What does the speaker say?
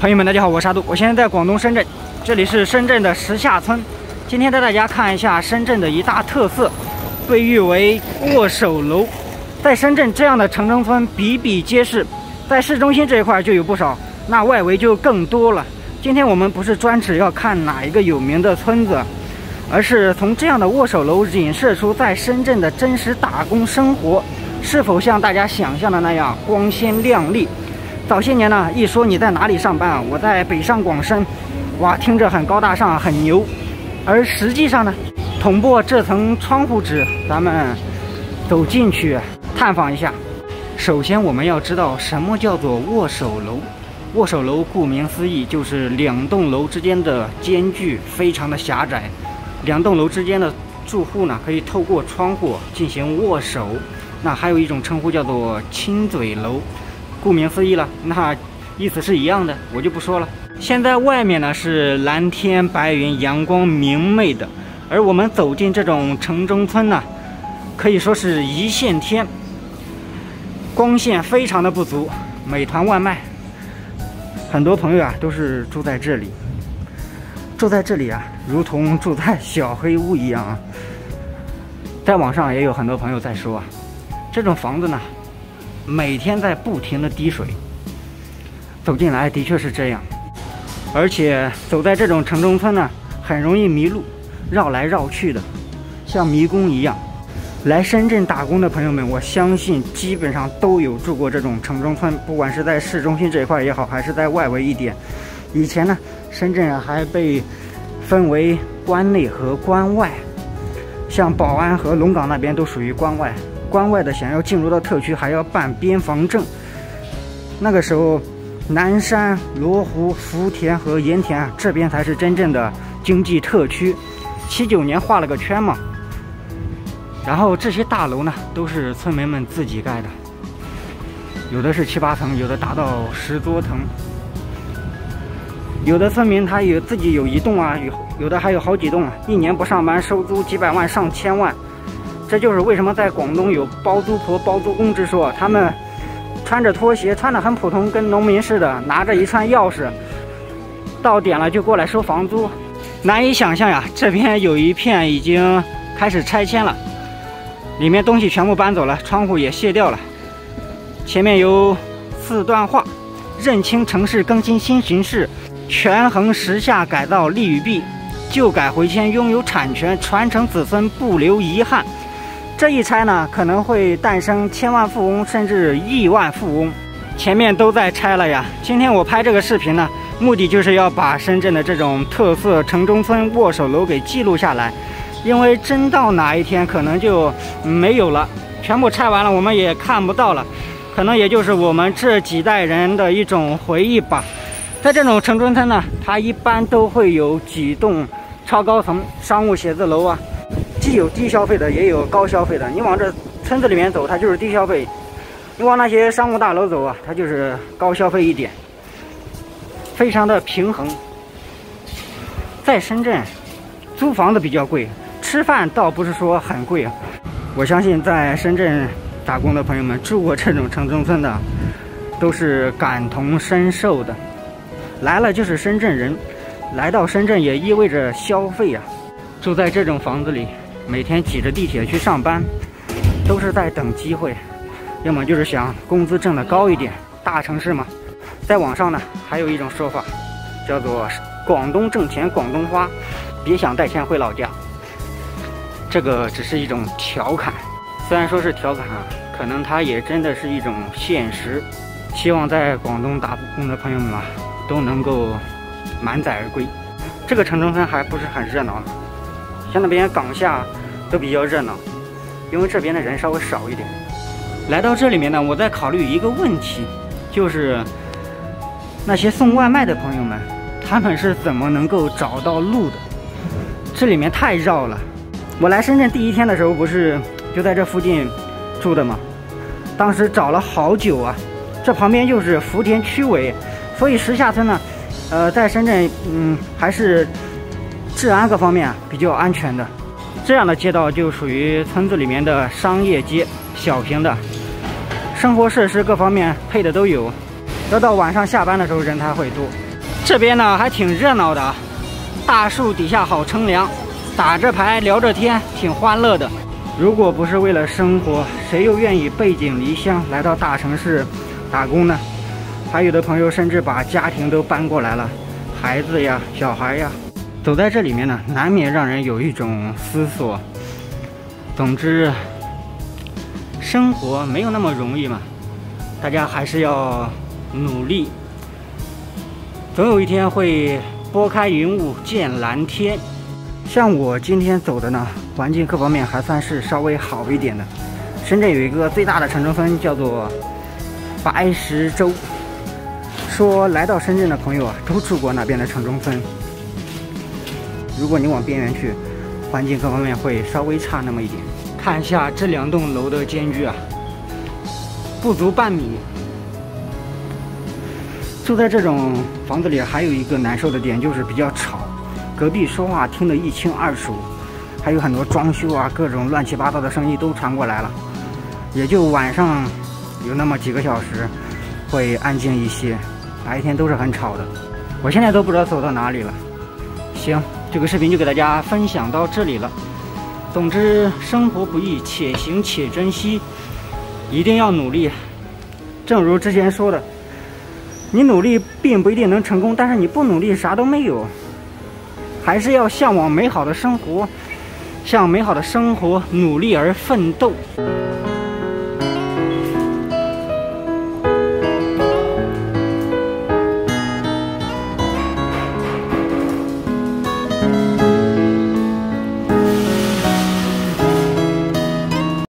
朋友们，大家好，我是阿杜，我现在在广东深圳，这里是深圳的石下村。今天带大家看一下深圳的一大特色，被誉为握手楼。在深圳这样的城中村比比皆是，在市中心这一块就有不少，那外围就更多了。今天我们不是专指要看哪一个有名的村子，而是从这样的握手楼影射出在深圳的真实打工生活是否像大家想象的那样光鲜亮丽。早些年呢，一说你在哪里上班啊，我在北上广深，哇，听着很高大上，很牛。而实际上呢，捅破这层窗户纸，咱们走进去探访一下。首先我们要知道什么叫做握手楼。握手楼顾名思义，就是两栋楼之间的间距非常的狭窄，两栋楼之间的住户呢可以透过窗户进行握手。那还有一种称呼叫做亲嘴楼。顾名思义了，那意思是一样的，我就不说了。现在外面呢是蓝天白云，阳光明媚的，而我们走进这种城中村呢，可以说是一线天，光线非常的不足。美团外卖，很多朋友啊都是住在这里，住在这里啊，如同住在小黑屋一样啊。在网上也有很多朋友在说啊，这种房子呢，每天在不停的滴水，走进来的确是这样，而且走在这种城中村呢，很容易迷路，绕来绕去的，像迷宫一样。来深圳打工的朋友们，我相信基本上都有住过这种城中村，不管是在市中心这一块也好，还是在外围一点。以前呢，深圳还被分为关内和关外，像宝安和龙岗那边都属于关外。关外的想要进入到特区还要办边防证。那个时候，南山、罗湖、福田和盐田啊，这边才是真正的经济特区。79年画了个圈嘛。然后这些大楼呢，都是村民们自己盖的，有的是7、8层，有的达到10多层。有的村民他自己有一栋啊，有的还有好几栋啊，一年不上班收租几百万、上千万。这就是为什么在广东有包租婆、包租公之说，他们穿着拖鞋，穿得很普通，跟农民似的，拿着一串钥匙，到点了就过来收房租。难以想象呀，这边有一片已经开始拆迁了，里面东西全部搬走了，窗户也卸掉了。前面有4段话：认清城市更新新形势，权衡时下改造利与弊，旧改回迁拥有产权，传承子孙不留遗憾。这一拆呢，可能会诞生千万富翁，甚至亿万富翁。前面都在拆了呀。今天我拍这个视频呢，目的就是要把深圳的这种特色城中村握手楼给记录下来，因为真到哪一天可能就没有了，全部拆完了，我们也看不到了，可能也就是我们这几代人的一种回忆吧。在这种城中村呢，它一般都会有几栋超高层商务写字楼啊。既有低消费的，也有高消费的。你往这村子里面走，它就是低消费；你往那些商务大楼走啊，它就是高消费一点，非常的平衡。在深圳，租房子比较贵，吃饭倒不是说很贵啊。我相信在深圳打工的朋友们，住过这种城中村的，都是感同身受的。来了就是深圳人，来到深圳也意味着消费啊。住在这种房子里，每天挤着地铁去上班，都是在等机会，要么就是想工资挣得高一点。大城市嘛，在网上呢还有一种说法，叫做广东挣钱广东花，别想带钱回老家。这个只是一种调侃，虽然说是调侃啊，可能它也真的是一种现实。希望在广东打工的朋友们啊，都能够满载而归。这个城中村还不是很热闹呢，像那边岗厦都比较热闹，因为这边的人稍微少一点。来到这里面呢，我在考虑一个问题，就是那些送外卖的朋友们，他们是怎么能够找到路的？这里面太绕了。我来深圳第1天的时候，不是就在这附近住的吗？当时找了好久啊。这旁边就是福田区委，所以石下村呢，在深圳还是治安各方面啊比较安全的。这样的街道就属于村子里面的商业街，小型的，生活设施各方面配的都有。要到晚上下班的时候人才会多。这边呢还挺热闹的，大树底下好乘凉，打着牌聊着天，挺欢乐的。如果不是为了生活，谁又愿意背井离乡来到大城市打工呢？还有的朋友甚至把家庭都搬过来了，孩子呀、小孩呀，走在这里面呢，难免让人有一种思索。总之，生活没有那么容易嘛，大家还是要努力，总有一天会拨开云雾见蓝天。像我今天走的呢，环境各方面还算是稍微好一点的。深圳有一个最大的城中村叫做白石洲，说来到深圳的朋友啊，都住过那边的城中村。如果你往边缘去，环境各方面会稍微差那么一点。看一下这2栋楼的间距啊，不足半米。住在这种房子里，还有一个难受的点就是比较吵，隔壁说话听得一清二楚，还有很多装修啊，各种乱七八糟的声音都传过来了。也就晚上有那么几个小时会安静一些，白天都是很吵的。我现在都不知道走到哪里了。行，这个视频就给大家分享到这里了。总之，生活不易，且行且珍惜，一定要努力。正如之前说的，你努力并不一定能成功，但是你不努力啥都没有。还是要向往美好的生活，向美好的生活努力而奋斗。